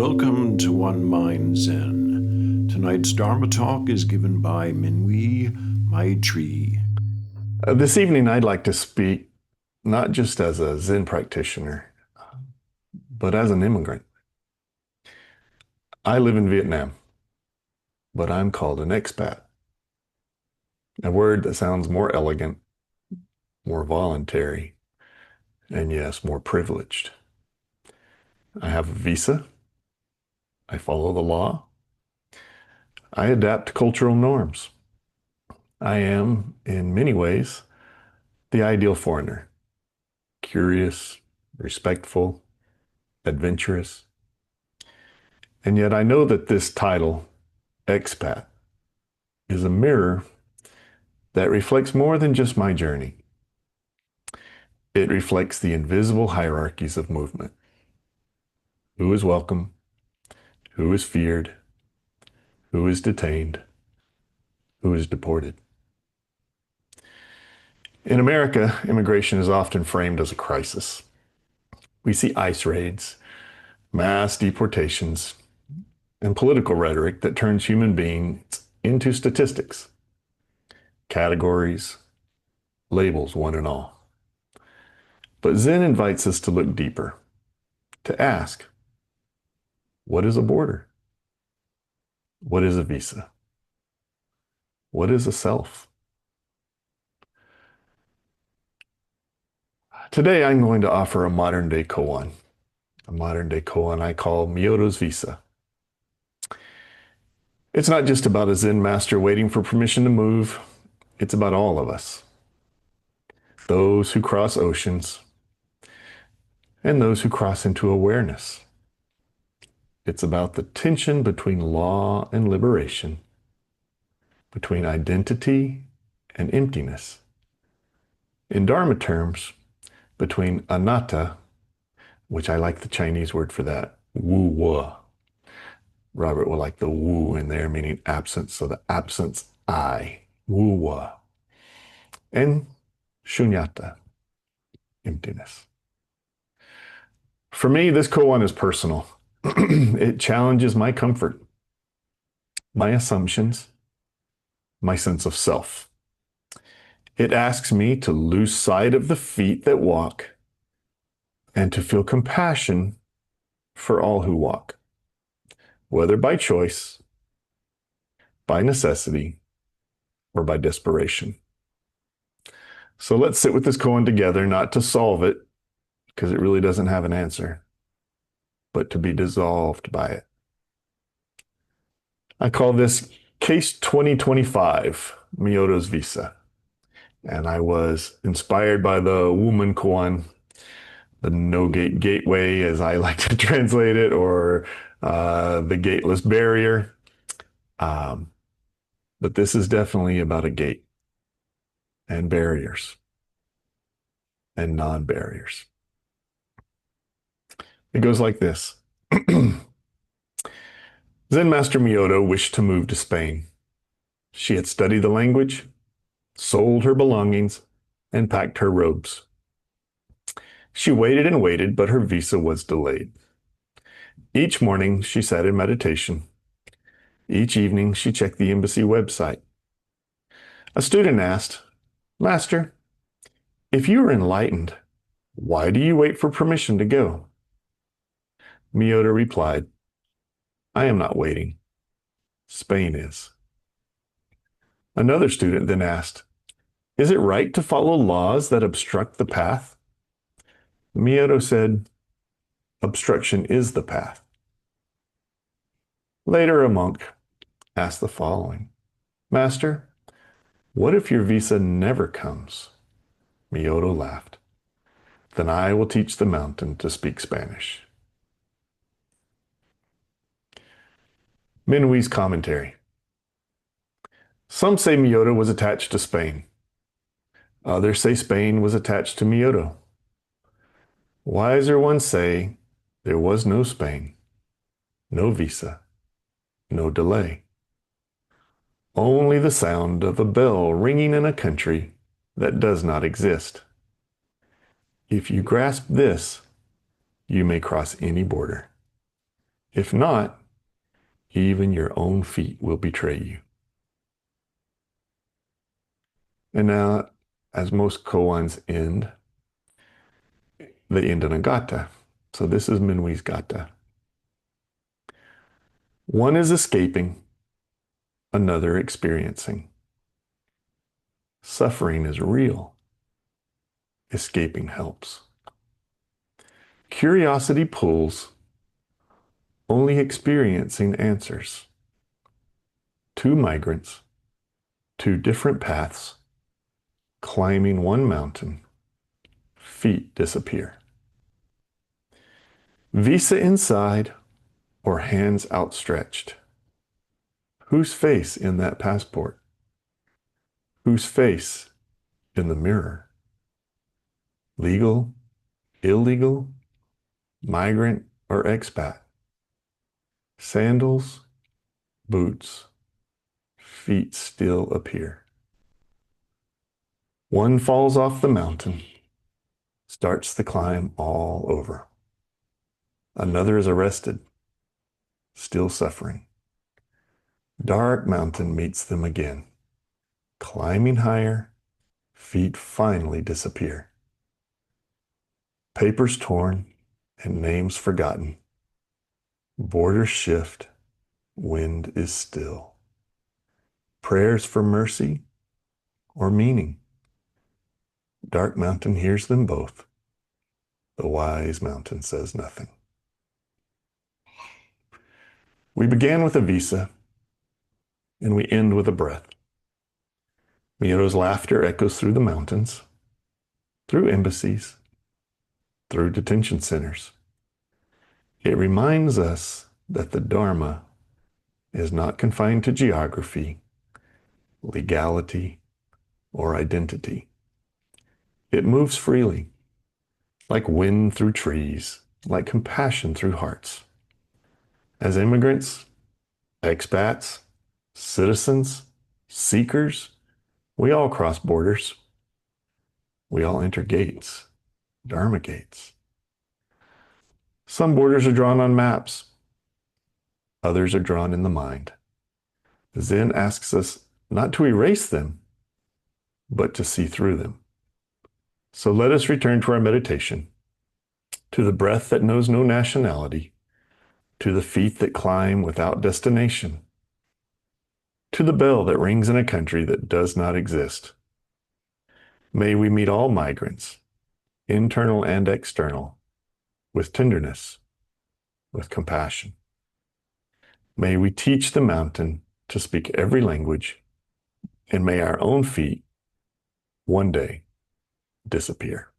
Welcome to One Mind Zen. Tonight's Dharma talk is given by Maitri. This evening, I'd like to speak not just as a Zen practitioner, but as an immigrant. I live in Vietnam, but I'm called an expat, a word that sounds more elegant, more voluntary, and yes, more privileged. I have a visa. I follow the law. I adapt to cultural norms. I am, in many ways, the ideal foreigner, curious, respectful, adventurous. And yet I know that this title, expat, is a mirror that reflects more than just my journey. It reflects the invisible hierarchies of movement. Who is welcome? Who is feared? Who is detained? Who is deported? In America, immigration is often framed as a crisis. We see ICE raids, mass deportations, and political rhetoric that turns human beings into statistics, categories, labels, one and all. But Zen invites us to look deeper, to ask, what is a border? What is a visa? What is a self? Today, I'm going to offer a modern-day koan. A modern-day koan I call Myoto's Visa. It's not just about a Zen master waiting for permission to move. It's about all of us. Those who cross oceans and those who cross into awareness. It's about the tension between law and liberation, between identity and emptiness. In Dharma terms, between anatta, which I like the Chinese word for that, wu-wa. Robert will like the wu in there, meaning absence, so the absence I, wu-wa. And shunyata, emptiness. For me, this koan is personal. It challenges my comfort, my assumptions, my sense of self. It asks me to lose sight of the feet that walk and to feel compassion for all who walk, whether by choice, by necessity, or by desperation. So let's sit with this koan together, not to solve it, because it really doesn't have an answer, but to be dissolved by it. I call this Case 2025, Myoto's Visa. And I was inspired by the Woman koan, the no-gate gateway, as I like to translate it, or the gateless barrier. But this is definitely about a gate and barriers and non-barriers. It goes like this. Zen Master Myoto wished to move to Spain. She had studied the language, sold her belongings, and packed her robes. She waited and waited, but her visa was delayed. Each morning, she sat in meditation. Each evening, she checked the embassy website. A student asked, "Master, if you are enlightened, why do you wait for permission to go?" Myoto replied, "I am not waiting. Spain is." Another student then asked, "Is it right to follow laws that obstruct the path?" Myoto said, "Obstruction is the path." Later, a monk asked the following, "Master, what if your visa never comes?" Myoto laughed. "Then I will teach the mountain to speak Spanish." Minui's commentary. Some say Myoto was attached to Spain. Others say Spain was attached to Myoto. Wiser ones say there was no Spain, no visa, no delay. Only the sound of a bell ringing in a country that does not exist. If you grasp this, you may cross any border. If not, even your own feet will betray you. And now, as most koans end, they end in a gata. So this is Minui's gata. One is escaping, another experiencing. Suffering is real. Escaping helps. Curiosity pulls, only experiencing answers. Two migrants, two different paths, climbing one mountain, feet disappear. Visa inside or hands outstretched. Whose face in that passport? Whose face in the mirror? Legal, illegal, migrant or expat? Sandals, boots, feet still appear. One falls off the mountain, starts the climb all over. Another is arrested, still suffering. Dark mountain meets them again. Climbing higher, feet finally disappear. Papers torn and names forgotten. Borders shift, wind is still. Prayers for mercy or meaning. Dark mountain hears them both. The wise mountain says nothing. We began with a visa, and we end with a breath. Miro's laughter echoes through the mountains, through embassies, through detention centers. It reminds us that the Dharma is not confined to geography, legality, or identity. It moves freely, like wind through trees, like compassion through hearts. As immigrants, expats, citizens, seekers, we all cross borders. We all enter gates, Dharma gates. Some borders are drawn on maps. Others are drawn in the mind. Zen asks us not to erase them, but to see through them. So let us return to our meditation, to the breath that knows no nationality, to the feet that climb without destination, to the bell that rings in a country that does not exist. May we meet all migrants, internal and external, with tenderness, with compassion. May we teach the mountain to speak every language, and may our own feet one day disappear.